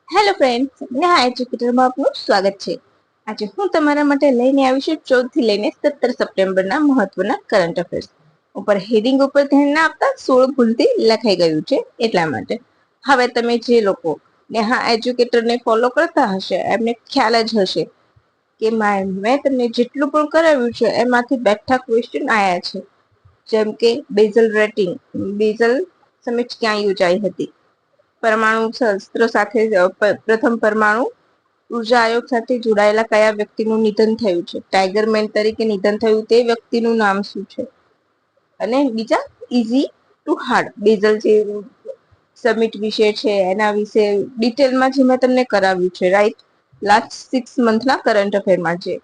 Hello friends, Neha એજ્યુકેટરમાં આપનું સ્વાગત છે. આજે હું તમારા માટે લઈને આવી છું 14 થી લઈને 17 સપ્ટેમ્બરના મહત્વના કરંટ અફેર્સ. ઉપર હેડિંગ ઉપર ધ્યાન ના આપતા 16 ભૂલથી લખાઈ ગયું છે, એટલા માટે. હવે તમે જે લોકો નેહા એજ્યુકેટરને ફોલો કરતા હશે એમને ખ્યાલ જ હશે કે મેં તમને જેટલું પણ કરાવ્યું છે એમાંથી બેઠા ક્વેશ્ચન આયા છે. જેમ કે બેઝલ રેટિંગ, બેઝલ સમિટ ક્યાં યોજાઈ હતી, પરમાણુ શસ્ત્રો સાથે પ્રથમ પરમાણુ ઉર્જા આયોગ સાથે જોડાયેલા કયા વ્યક્તિનું નિધન થયું છે, ટાઈગર મેન તરીકે નિધન થયું તે વ્યક્તિનું નામ શું છે, અને બીજા ઈઝી ટુ હાર્ડ બેઝલ જે સમિટ વિશે છે એના વિશે ડિટેલમાં જે મેં તમને કરાવ્યું છે, રાઈટ, લાસ્ટ 6 મંથના કરંટ અફેરમાં છે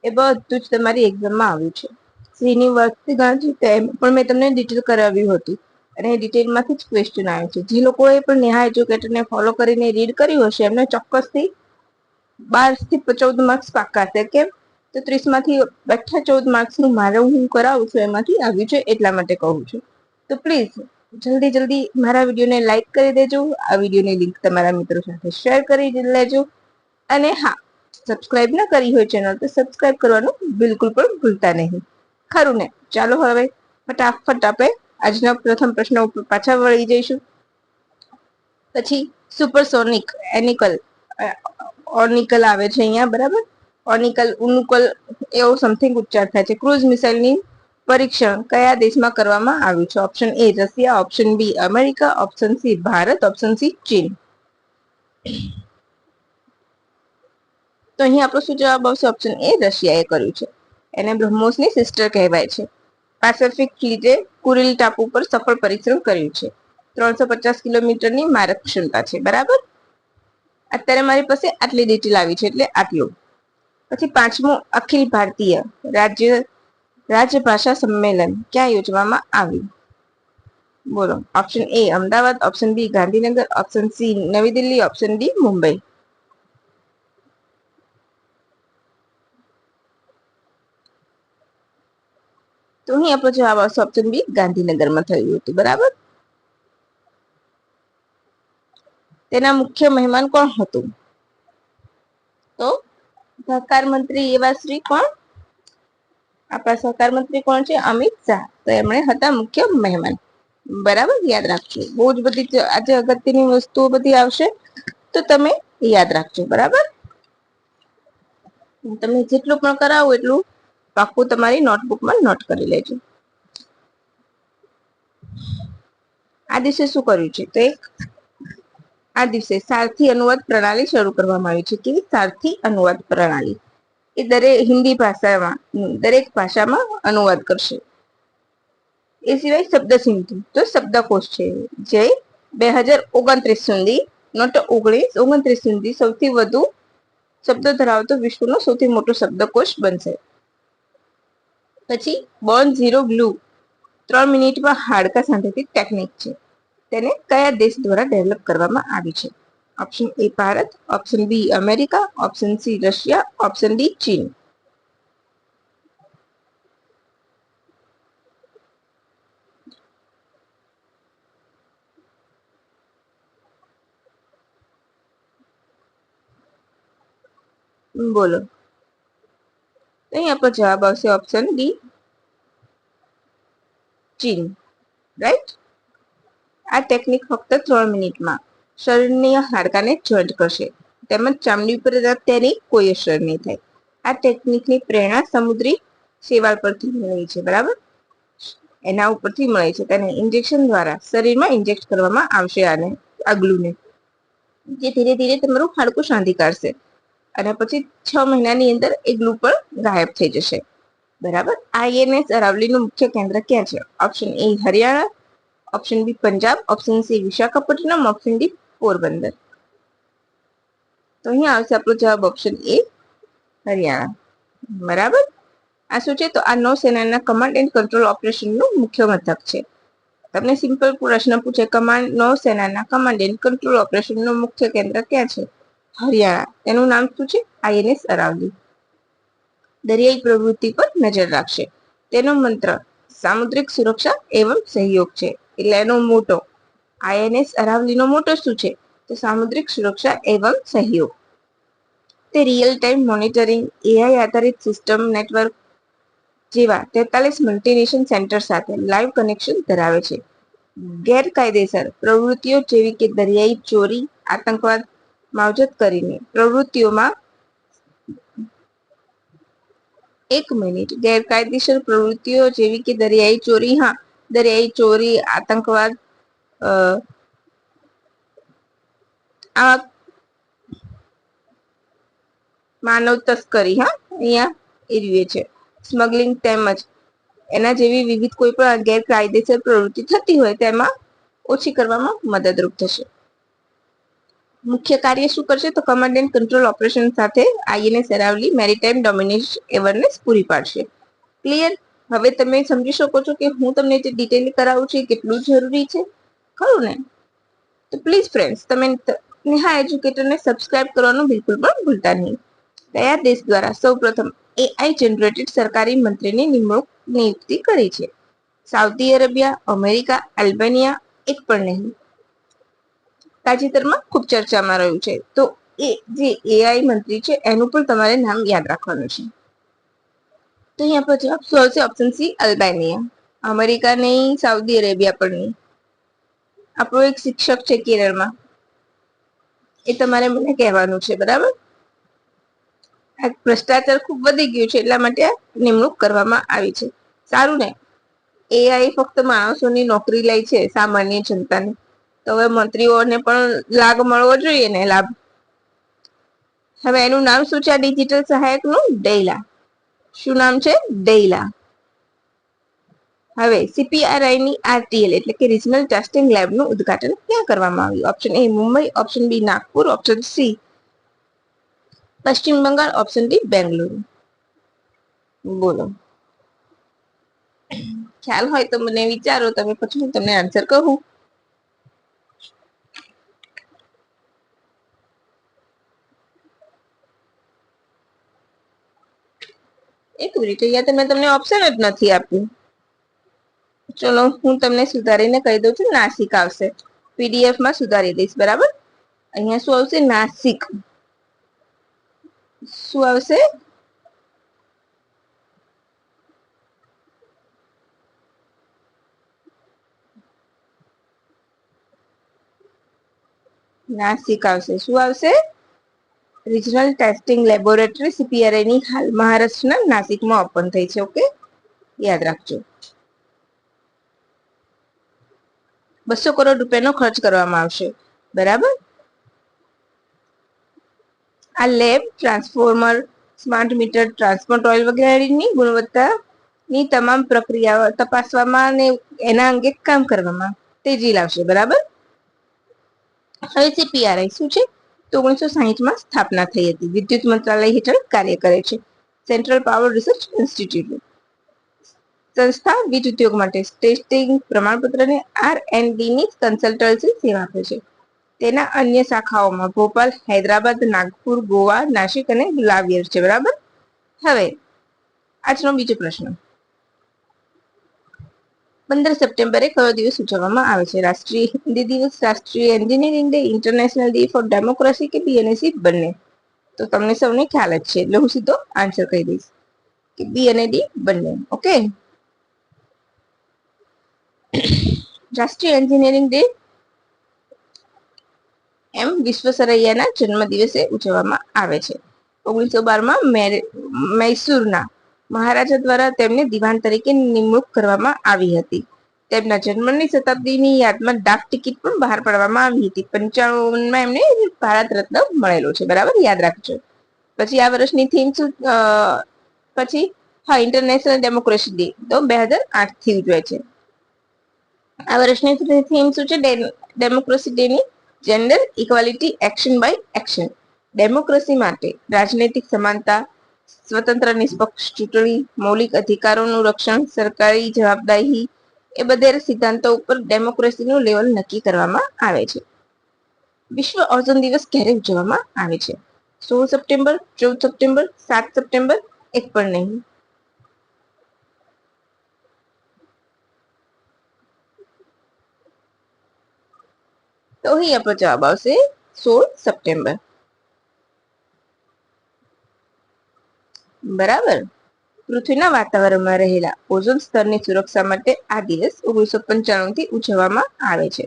એ બધું જ તમારી એક્ઝામમાં આવ્યું છે. શ્રીની વસ્તી ગણતરી પણ મેં તમને ડિટેલ કરાવ્યું હતું અને ડિટેલમાંથી જ ક્વેશ્ચન આવ્યો છે. જે લોકોએ પણ નેહા એજ્યુકેટરને ફોલો કરીને રીડ કર્યું હશે એમને ચોક્કસથી 12 થી 14 માર્ક્સ પાક્કા છે. કેમ તો 30 માંથી બેઠા 14 માર્ક્સનું મારે હું કરાવું છું એમાંથી આવ્યું છે, એટલા માટે કહું છું. તો પ્લીઝ જલ્દી મારા વિડીયોને લાઈક કરી દેજો, આ વિડીયોની લિંક તમારા મિત્રો સાથે શેર કરી લેજો, અને હા, સબસ્ક્રાઇબ ના કરી હોય ચેનલ તો સબસ્ક્રાઇબ કરવાનું બિલકુલ પણ ભૂલતા નહીં. ખરું ને? ચાલો હવે ફટાફટ આપણે આજના પ્રથમ પ્રશ્ન ઉપર પાછા વળી જઈશું. પછી સુપરસોનિક એનિકલ ઓર્નિકલ આવે છે અહીંયા, બરાબર. ઓર્નિકલ ઉનુકલ એવો સમથિંગ ઉચ્ચાર થાય છે. ક્રુઝ મિસાઇલની પરીક્ષણ કયા દેશમાં કરવામાં આવ્યું છે? Option A Russia, option B America, option C Bharat, option C ચીન. તો અહીં આપણો શું જવાબ આવશે? ઓપ્શન એ રશિયાએ કર્યું છે. એને બ્રહ્મોસની સિસ્ટર કહેવાય છે. પેસિફિક ફ્લીટે કુરીલ ટાપુ પર સફળ પરીક્ષણ કર્યું છે. 350 કિલોમીટરની મારક ક્ષમતા છે, બરાબર. અત્યારે મારી પાસે આટલી ડિટેલ આવી છે, એટલે આટલું. પછી 5મું અખિલ ભારતીય રાજભાષા સંમેલન ક્યાં યોજવામાં આવ્યું? બોલો. Option A Ahmedabad, option B Gandhinagar, option C Navi Delhi, option D Mumbai. તો અહીં આપણો જવાબ આવશે ઓપ્શન બી ગાંધીનગરમાં થયું હતું, બરાબર. તેના મુખ્ય મહેમાન કોણ હતું? તો સહકાર મંત્રી એવા શ્રી કોણ? આપણા સહકાર મંત્રી કોણ છે? અમિત શાહ. તો એમણે હતા મુખ્ય મહેમાન, બરાબર. યાદ રાખજો. બહુ જ બધી આજે અગત્યની વસ્તુઓ બધી આવશે, તો તમે યાદ રાખજો, બરાબર. તમે જેટલું પણ કરાવો એટલું પાક્કું તમારી નોટબુકમાં નોટ કરી લેજો. આ દિવસે શું કર્યું છે? તો આ દિવસે સારથી અનુવાદ પ્રણાલી શરૂ કરવામાં આવી છે. કેવી? સારથી અનુવાદ પ્રણાલી. એ હિન્દી ભાષામાં દરેક ભાષામાં અનુવાદ કરશે. એ સિવાય શબ્દ સિંધુ તો શબ્દકોશ છે, જે 2029 સુધી નોટ 29 સુધી સૌથી વધુ શબ્દો ધરાવતો વિશ્વનો સૌથી મોટો શબ્દકોશ બનશે. પછી બોર્ન ઝીરો બ્લુ 3 મિનિટમાં હાડકા સાંધેથી ટેકનિક છે. તેને કયા દેશ દ્વારા ડેવલપ કરવામાં આવી છે? Option A Bharat, option B America, option C Russia, option D ચીન. બોલો. અહીં આપણો જવાબ આવશે ઓપ્શન ડી ચીન, રાઈટ. આ ટેકનિક ફક્ત 3 મિનિટમાં શરીરની હાડકાને જોઈન્ટ કરશે, તેમજ ચામડી ઉપર તેની કોઈ અસર નહીં થાય. આ ટેકનિકની પ્રેરણા સમુદ્રી શેવાળ પરથી મળી છે, બરાબર. એના ઉપરથી મળે છે. તેને ઇન્જેક્શન દ્વારા શરીરમાં ઇન્જેક્ટ કરવામાં આવશે આ ગ્લુને, જે ધીરે ધીરે તમારું હાડકું સાંધી કાઢશે, અને પછી 6 મહિનાની અંદર એ ગ્લુ પણ ગાયબ થઈ જશે, બરાબર. આઈએનએસ અરાવલીનું મુખ્ય કેન્દ્ર ક્યાં છે? Option A Haryana, option B Punjab, option C Visakhapatnam, option D Porbandar. તો અહીંયા આવશે આપણો જવાબ ઓપ્શન એ હરિયાણા, બરાબર. આ શું છે? તો આ નૌસેનાના કમાન્ડ એન્ડ કંટ્રોલ ઓપરેશનનું મુખ્ય મથક છે. તમને સિમ્પલ પ્રશ્ન પૂછે, નૌસેનાના કમાન્ડ એન્ડ કંટ્રોલ ઓપરેશનનું મુખ્ય કેન્દ્ર ક્યાં છે? હરિયાણા. એનું નામ શું છે? આઈએનએસ અરાવલી. દરિયાઈ પ્રવૃત્તિ પર નજર રાખશે. તેનો મંત્ર સામુદ્રિક સુરક્ષા એવં સહયોગ છે. એટલે એનો મોટો આઈએનએસ અરાવલીનો મોટો શું છે? तो सामुद्रिक सुरक्षा एवं सहयोग। તે રિયલ ટાઈમ મોનિટરિંગ, એઆઈ આધારિત સિસ્ટમ નેટવર્ક જેવા 43 મલ્ટીનેશન સેન્ટર સાથે લાઈવ કનેક્શન ધરાવે છે. ગેરકાયદેસર પ્રવૃત્તિઓ જેવી કે દરિયાઈ ચોરી, આતંકવાદ, માવજત કરીને પ્રવૃત્તિઓમાં 1 મિનિટ ગેરકાયદેસર પ્રવૃત્તિઓ જેવી કે દરિયાઈ ચોરી, દરિયાઈ ચોરી, આતંકવાદ, આ માનવ તસ્કરી, અહીંયા એરિયે છે, સ્મગલિંગ તેમજ એના જેવી વિવિધ કોઈ પણ ગેરકાયદેસર પ્રવૃત્તિ થતી હોય તેમાં ઓછી કરવામાં મદદરૂપ થશે. મુખ્ય કાર્ય શું કરશે? તો કમાન્ડ એન્ડ કંટ્રોલ ઓપરેશન સાથે INS Aravali maritime domination awareness પૂરી પાડશે. ક્લિયર? હવે તમે સમજી શકો છો કે હું તમને જે ડિટેલ કરાવું છું એ કેટલું જરૂરી છે, ખરું ને? તો પ્લીઝ ફ્રેન્ડ્સ, તમે નેહા એજ્યુકેટરને સબસ્ક્રાઇબ કરવાનું બિલકુલ પણ ભૂલતા નહીં. કયા દેશ દ્વારા સૌપ્રથમ એઆઈ જનરેટેડ સરકારી મંત્રીની નિયુક્તિ કરી છે? સાઉદી અરેબિયા, અમેરિકા, આલ્બેનિયા, એક પણ નહીં. તાજેતરમાં ખૂબ ચર્ચામાં રહ્યું છે. તો એ જે એઆઈ મંત્રી છે એનું પણ તમારે નામ યાદ રાખવાનું છે. તો અહીંયા પર જવાબ શું આવશે? Option C, Albania. અમેરિકા નહીં, સાઉદી અરેબિયા પણ નહીં. આપણો એક શિક્ષક છે કેરળમાં, એ તમારે મને કહેવાનું છે, બરાબર? આ ભ્રષ્ટાચાર ખૂબ વધી ગયું છે એટલા માટે નિમણૂક કરવામાં આવી છે. સારું ને? એઆઈ ફક્ત માણસોની નોકરી લે છે, સામાન્ય જનતાની. તો હવે મંત્રીઓને પણ લાભ મળવો જોઈએ ને, લાભ. હવે એનું નામ શું છે આ ડિજિટલ સહાયકનું? ડેઇલા. શું નામ છે? ડેઇલા. હવે સીપીઆરઆઈ ની આરટીએલ એટલે કે રિજનલ ટેસ્ટિંગ લેબનું ઉદ્ઘાટન ક્યાં કરવામાં આવ્યું? Option A Mumbai, option B Nagpur, option C Paschim Bangal, option D Bengaluru. બોલો. ખ્યાલ હોય તો મને વિચારો તમે, પછી હું તમને આન્સર કહું. એક મિનિટ, અહીંયા તો મેં તમને ઓપ્શન જ નથી આપ્યું. ચલો હું તમને સુધારીને કહી દઉં છું. નાસિક આવશે. પીડીએફ માં સુધારી દઈશ, બરાબર? અહીંયા શું આવશે? નાસિક. શું આવશે? નાસિક આવશે. શું આવશે? રિજનલ ટેસ્ટિંગ લેબોરેટરી સીપીઆરઆઈ ની હાલ મહારાષ્ટ્રના નાસિકમાં ઓપન થઈ છે. ઓકે, યાદ રાખજો. 200 કરોડ રૂપિયાનો ખર્ચ કરવામાં આવશે, બરાબર? આ lab transformer, smart meter, transport oil વગેરેની ગુણવત્તાની તમામ પ્રક્રિયાઓ તપાસવામાં અને એના અંગે કામ કરવામાં તેજી લાવશે, બરાબર? હવે સીપીઆરઆઈ શું છે? તો 1960માં સ્થાપના થઈ હતી. વિદ્યુત મંત્રાલય હેઠળ કાર્ય કરે છે. સેન્ટ્રલ પાવર રિસર્ચ ઇન્સ્ટિટ્યૂટ સંસ્થા વીજ ઉદ્યોગ માટે ટેસ્ટિંગ, પ્રમાણપત્ર અને R&D ની કન્સલ્ટન્સી સેવા આપે છે. તેના અન્ય શાખાઓમાં ભોપાલ, હૈદરાબાદ, નાગપુર, ગોવા, નાસિક અને ગ્વાલિયર છે, બરાબર? હવે આજનો બીજો પ્રશ્ન. 15 સપ્ટેમ્બરે કયો દિવસ ઉજવવામાં આવે છે? રાષ્ટ્રીય હિન્દી દિવસ, રાષ્ટ્રીય engineering day, international day four democracy કે બી અને સી બંને? તો તમને સૌને ખ્યાલ જ છે એટલે હું સીધો આન્સર કહી દઈશ કે બી અને ડી બંને. ઓકે, રાષ્ટ્રીય એન્જિનિયરિંગ ડે એમ વિશ્વેશ્વરૈયાના જન્મ દિવસે ઉજવવામાં આવે છે. 1912માં મૈસૂરના મહારાજા દ્વારા તેમને દિવાન તરીકે નિમણૂક કરવામાં આવી હતી. તેમના જન્મની શતાબ્દીની યાદમાં ડાક ટિકિટ પણ બહાર પાડવામાં આવી હતી. 55માં એમને ભારત રત્ન મળેલો છે, બરાબર? યાદ રાખજો. પછી આ વર્ષની થીમ શું? પછી ઇન્ટરનેશનલ ડેમોક્રેસી ડે તો 2008 થી ઉજવાય છે. આ વર્ષની થીમ શું છે? ડેમોક્રેસી ડે ની gender equality action by action. Democracy માટે રાજનૈતિક સમાનતા, સ્વતંત્ર નિષ્પક્ષ ચૂંટણી, મૌલિક અધિકારોનું રક્ષણ, સરકારી જવાબદારી, એ બધા સિદ્ધાંતો ઉપર ડેમોક્રેસીનું લેવલ નક્કી કરવામાં આવે છે. વિશ્વ ઓઝોન દિવસ ક્યારે ઉજવવામાં આવે છે? 16 સપ્ટેમ્બર, 14 સપ્ટેમ્બર, 7 સપ્ટેમ્બર, એક પણ નહીં. તો અહીં આપણો જવાબ આવશે સપ્ટેમ્બર. બરાબર. પૃથ્વીના વાતાવરણમાં રહેલા ઓઝોન સ્તરની સુરક્ષા માટે આ દિવસ 1995 થી ઉજવવામાં આવે છે.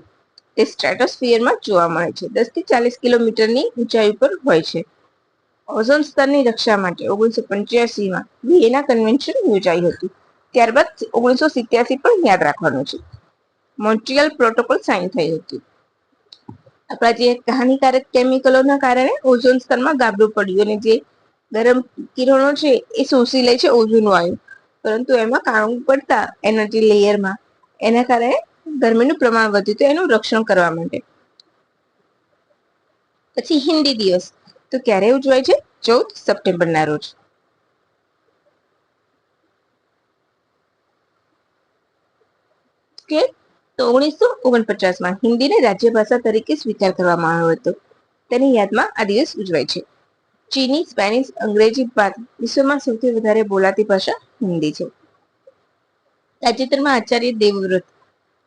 તે સ્ટ્રેટોસ્ફિયરમાં જોવા મળે છે. 10 થી 40 કિલોમીટરની ઊંચાઈ પર હોય છે. ઓઝોન સ્તરની રક્ષા માટે 1985માં વિયેના કન્વેન્શન યોજાઈ હતું. ત્યારબાદ 1987 પણ યાદ રાખવાનું છે. મોન્ટ્રીયલ પ્રોટોકોલ સાઇન થયું હતું. આપણા જે હાનિકારક કેમિકલોના કારણે ઓઝોન સ્તરમાં ગાબડું પડ્યું અને જે ગરમ કિરણો છે એ શોષી લે છે ઓઝોન વાયુ, પરંતુ એમાં કાણું પડતા એનર્જી લેયરમાં એના કારણે ગરમીનું પ્રમાણ વધ્યું તો એનું રક્ષણ કરવા માટે. પછી હિન્દી દિવસ તો ક્યારે ઉજવાય છે? 14 સપ્ટેમ્બરના રોજ. કે તો 1949માં હિન્દીને રાજ્યભાષા તરીકે સ્વીકાર કરવામાં આવ્યો હતો. તેની યાદમાં આ દિવસ ઉજવાય છે. ચીની, સ્પેનિશ, અંગ્રેજી બાદ વિશ્વમાં સૌથી વધારે બોલાતી ભાષા હિન્દી છે. તાજેતરમાં આચાર્ય દેવવ્રત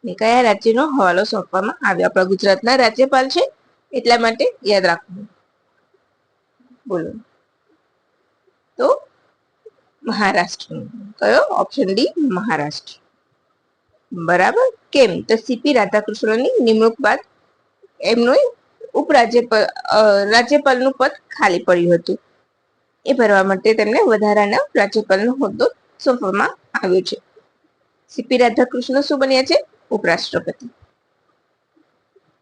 ને કયા રાજ્યનો હવાલો સોંપવામાં આવ્યો? આપણા ગુજરાતના રાજ્યપાલ છે, એટલા માટે યાદ રાખવું. બોલો. તો મહારાષ્ટ્ર. કયો? Option D Maharashtra. બરાબર. કેમ? તો સીપી રાધાકૃષ્ણની નિમણૂક બાદ એમનું રાજ્યપાલનું પદ ખાલી પડ્યું હતું. એ ભરવા માટે તેમને વધારાના રાજ્યપાલનો હોદ્દો સોંપવામાં આવ્યો છે. સીપી રાધાકૃષ્ણ શું બન્યા છે? ઉપરાષ્ટ્રપતિ.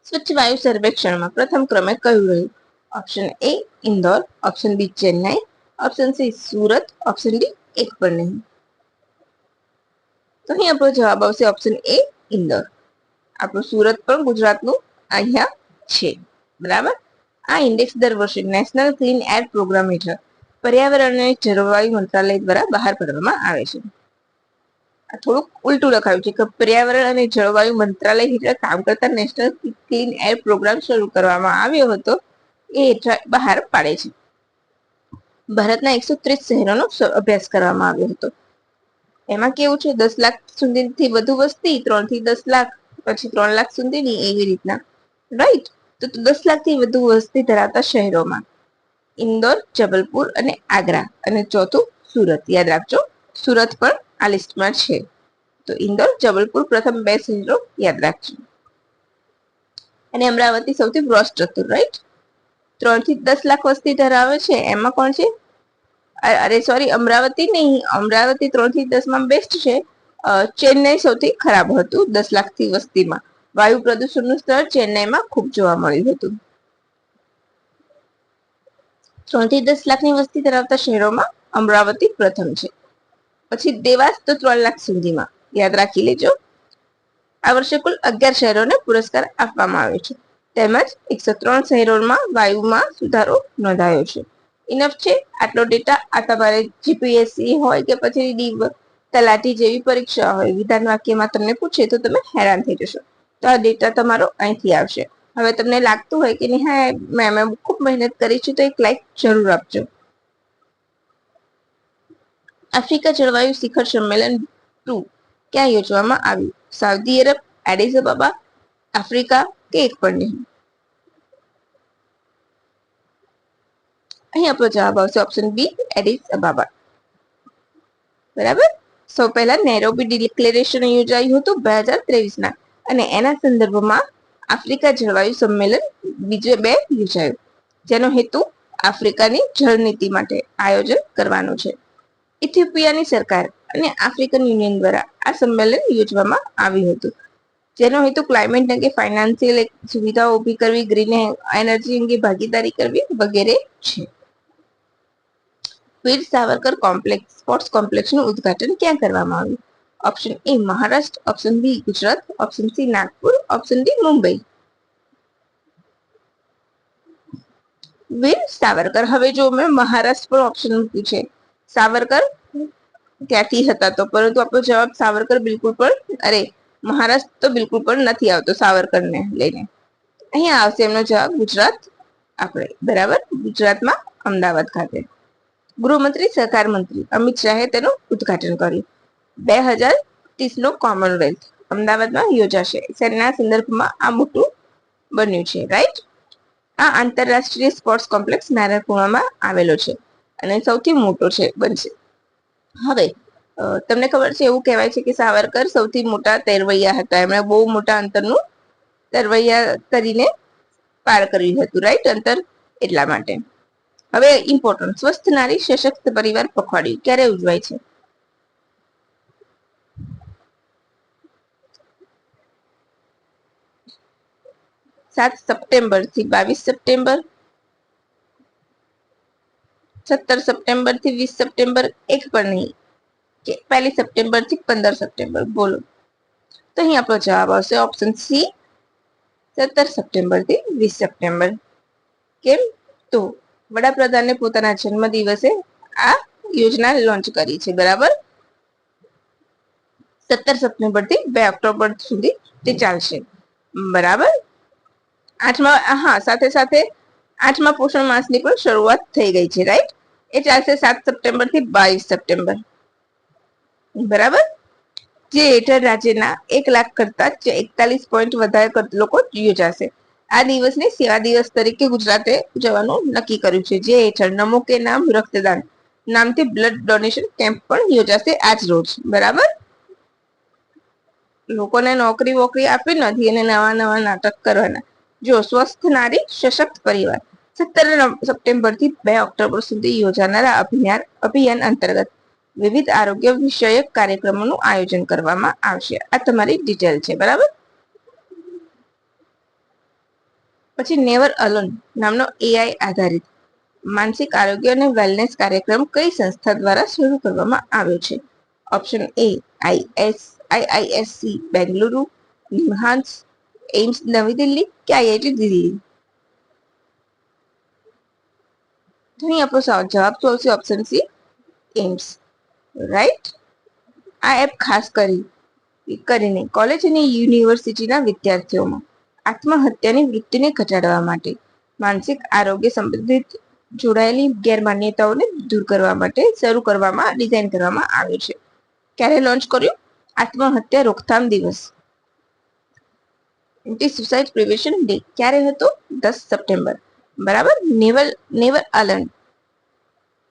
સ્વચ્છ વાયુ સર્વેક્ષણમાં પ્રથમ ક્રમે કયું રહ્યું? Option A Indore, option B Chennai, option C Surat, option D એક પણ નહીં. તો અહીં આપણો જવાબ આવશે ઓપ્શન એ ઇન્દોર. આપણું સુરત પણ ગુજરાતનું અહીંયા છે. બરાબર. આ ઇન્ડેક્સ દર વર્ષે નેશનલ ક્લીન એર પ્રોગ્રામ હેઠળ પર્યાવરણ અને જળવાયુ મંત્રાલય દ્વારા બહાર પાડવામાં આવે છે. આ થોડુંક ઉલટું લખાયું છે કે પર્યાવરણ અને જળવાયુ મંત્રાલય હેઠળ કામ કરતા નેશનલ ક્લીન એર પ્રોગ્રામ શરૂ કરવામાં આવ્યો હતો, એ હેઠળ બહાર પાડે છે. ભારતના 130 શહેરોનો અભ્યાસ કરવામાં આવ્યો હતો. એમાં કેવું છે? 10 લાખ સુધીથી વધુ વસ્તી, 3 થી 10 લાખ, પછી 3 લાખ સુધીની, એવી રીતના. રાઈટ. તો 10 લાખથી વધુ વસ્તી ધરાવતા શહેરોમાં ઇન્દોર, જબલપુર અને આગ્રા, અને ચોથું સુરત. યાદ રાખજો, સુરત પણ આ લિસ્ટમાં છે. તો ઇન્દોર, જબલપુર પ્રથમ 2 શહેરો યાદ રાખજો. અને અમરાવતી સૌથી બ્રોસ્ટ હતું. રાઈટ. 3 થી 10 લાખ વસ્તી ધરાવે છે. એમાં કોણ છે? અરે સોરી, અમરાવતી નહીં. અમરાવતી 3 થી 10 માં બેસ્ટ છે. ચેન્નઈ સૌથી ખરાબ હતું 10 લાખથી વસ્તીમાં. વાયુ પ્રદૂષણનું સ્તર ચેન્નઈમાં ખૂબ જોવા મળ્યું હતું. 3 થી 10 લાખની વસ્તી ધરાવતા શહેરોમાં અમરાવતી પ્રથમ છે. પછી દેવાસ તો 3 લાખ સુધીમાં. યાદ રાખી લેજો. આ વર્ષે કુલ 11 શહેરોને પુરસ્કાર આપવામાં આવ્યો છે. તેમજ 103 શહેરોમાં વાયુમાં સુધારો નોંધાયો છે. ઇનફ છે આટલો ડેટા. આ તમારે જીપીએસસી હોય કે પછી તલાટી જેવી પરીક્ષા હોય, વિધાન વાક્યમાં તમને પૂછે તો તમે હેરાન થઈ જશો. તો આ ડેટા તમારો અહીંથી આવશે. હવે તમને લાગતું હોય કે નહીં, હા મેં ખૂબ મહેનત કરી છે, તો એક લાઈક જરૂર આપજો. આફ્રિકા જળવાયુ શિખર સંમેલન 2 ક્યાં યોજવામાં આવ્યું? Saudi Arab, Aedes Ababa, Africa કે એક પણ નહીં. અહીં આપણો જવાબ આવશે ઓપ્શન બી એડિસ અબાબા. બરાબર. સૌ પહેલા નેરોબી ડિક્લેરેશન યોજાયું હતું 2023ના, અને એના સંદર્ભમાં આફ્રિકા જળવાયુ સંમેલન બીજે 2 યોજાયું, જેનો હેતુ આફ્રિકાની જળનીતિ માટે આયોજન કરવાનો છે. ઇથિયોપિયાની સરકાર અને આફ્રિકન યુનિયન દ્વારા આ સંમેલન યોજવામાં આવ્યું હતું, જેનો હેતુ ક્લાઇમેટ અંગે ફાઇનાન્શિયલ સુવિધાઓ ઊભી કરવી, ગ્રીન એનર્જી અંગે ભાગીદારી કરવી વગેરે છે. વીર સાવરકર સ્પોર્ટ્સ કોમ્પ્લેક્સનું ઉદ્ઘાટન ક્યાં કરવામાં આવ્યું? Option A Maharashtra, option B Gujarat, option C Nagpur, option D Mumbai. Veer Savarkar. હવે જો મેં મહારાષ્ટ્ર પર ઓપ્શન મૂક્યું છે, સાવરકર ત્યાંથી હતા તો, પરંતુ આપણો જવાબ સાવરકર બિલકુલ પણ મહારાષ્ટ્ર તો બિલકુલ પણ નથી આવતો સાવરકરને લઈને. અહીંયા આવશે એમનો જવાબ ગુજરાત. આપણે બરાબર ગુજરાતમાં અમદાવાદ ખાતે. ગૃહમંત્રી સહકાર મંત્રી અમિત શાહે તેનું ઉદ્ઘાટન કર્યું. 2030નો કોમનવેલ્થ અમદાવાદમાં યોજાશે. શેના સંદર્ભમાં આ મોટું બન્યું છે? રાઈટ. આ આંતરરાષ્ટ્રીય સ્પોર્ટ્સ કોમ્પ્લેક્સ નારાયણપુરામાં આવેલો છે અને સૌથી મોટો છે બનશે. હવે તમને ખબર છે, એવું કહેવાય છે કે સાવરકર સૌથી મોટા તૈરવૈયા હતા. એમણે બહુ મોટા અંતરનું તરવૈયા કરીને પાર કર્યું હતું, રાઈટ, અંતર. એટલા માટે હવે ઇમ્પોર્ટન્ટ, સ્વસ્થ નારી સશક્ત પરિવાર પખવાડિયું ક્યારે ઉજવાય છે? 7 સપ્ટેમ્બર થી 22 સપ્ટેમ્બર, 17 સપ્ટેમ્બર થી 20 સપ્ટેમ્બર, એક પણ નહીં, કે 1 સપ્ટેમ્બર થી 15 સપ્ટેમ્બર? બોલો. તો અહીં આપણો જવાબ આવશે ઓપ્શન સી, 17 સપ્ટેમ્બર થી 20 સપ્ટેમ્બર. કેમ? તો વડાપ્રધાને પોતાના જન્મ દિવસે આ યોજના લોન્ચ કરી છે, બરાબર. 17 સપ્ટેમ્બર થી 2 ઓક્ટોબર સુધી તે ચાલશે, બરાબર. સાથે સાથે 8મા પોષણ માસની પણ શરૂઆત થઈ ગઈ છે, રાઈટ. એ ચાલશે 7 સપ્ટેમ્બર થી 22 સપ્ટેમ્બર, બરાબર. જે હેઠળ રાજ્યના 1 લાખ કરતા 41 વધારે લોકો યોજાશે. આ દિવસને સેવા દિવસ તરીકે ગુજરાતે ઉજવવાનું નક્કી કર્યું છે, જે હેઠળ નમો કે નામ રક્તદાન નામથી બ્લડ ડોનેશન કેમ્પ પણ યોજાશે આજ રોજ, બરાબર. લોકોને નોકરી વોકરી આપી નથી અને નવા નવા નાટક કરવાના. જો સ્વસ્થ નારી સશક્ત પરિવાર 17 સપ્ટેમ્બર થી 2 ઓક્ટોબર સુધી યોજાનારા અભિયાન અંતર્ગત વિવિધ આરોગ્ય વિષયક કાર્યક્રમોનું આયોજન કરવામાં આવશે. આ તમારી ડિટેલ છે, બરાબર. પછી નેવર અલોન નામનો AI આધારિત માનસિક આરોગ્ય અને વેલનેસ કાર્યક્રમ કઈ સંસ્થા દ્વારા શરૂ કરવામાં આવ્યો છે? Option A IISc Bengaluru, NIMHANS, AIIMS નવી દિલ્હી કે IIT દિલ્હી? તો અહીં આપણો જવાબ તો આવશે ઓપ્શન સી, એમ્સ, રાઈટ. આ એપ ખાસ કરીને કોલેજ અને યુનિવર્સિટીના વિદ્યાર્થીઓમાં આત્મહત્યાની વૃત્તિને ઘટાડવા માટે, માનસિક આરોગ્ય સંબંધિત જોડાયેલી ગેરમાન્યતાઓને દૂર કરવા માટે શરૂ કરવામાં ડિઝાઇન કરવામાં આવ્યું છે. ક્યારે લોન્ચ કર્યું? આત્મહત્યા રોકથામ દિવસ, એન્ટી સુસાઇડ પ્રિવેન્શન ડે ક્યારે હતો? 10 સપ્ટેમ્બર, બરાબર. નેવર અલન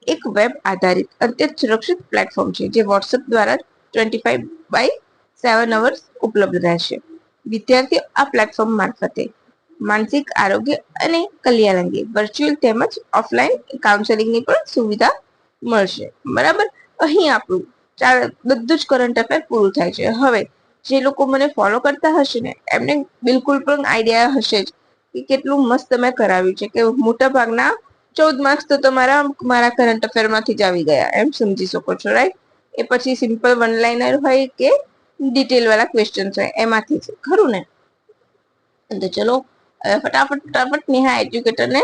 એક વેબ આધારિત અત્યંત સુરક્ષિત પ્લેટફોર્મ છે, જે વોટ્સએપ દ્વારા 25/7 અવર્સ ઉપલબ્ધ રહેશે. વિદ્યાર્થીઓ આ પ્લેટફોર્મ મારફતે માનસિક આરોગ્ય અને કલ્યાણ અંગે વર્ચ્યુઅલ તેમજ ઓફલાઈન કાઉન્સેલિંગની પણ સુવિધા મળશે, બરાબર. અહીં આપણું બધું જ કરંટ અફેર પૂરું થાય છે. હવે જે લોકો મને ફોલો કરતા હશે ને, એમને બિલકુલ પણ આઈડિયા હશે જ કે કેટલું મસ્ત મેં કરાવ્યું છે, કે મોટા ભાગના 14 માર્ક્સ તો મારા કરંટ અફેર માંથી જ આવી ગયા, એમ સમજી શકો છો, રાઈટ. એ પછી સિમ્પલ વન લાઇનર હોય કે ડિટેલ વાળા ક્વેશ્ચન હોય, એમાંથી છે, ખરું ને? તો ચલો ફટાફટ નેહા એજ્યુકેટરને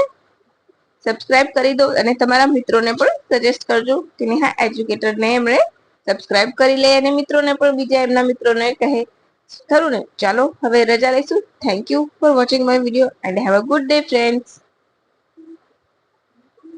સબસ્ક્રાઇબ કરી દો અને તમારા મિત્રોને પણ સજેસ્ટ કરજો કે નેહા એજ્યુકેટરને એમણે સબસ્ક્રાઇબ કરી લે અને મિત્રોને પણ બીજા એમના મિત્રોને કહે, ખરું ને? ચાલો હવે રજા લઈશું. Thank you for watching my video and have a good day, friends.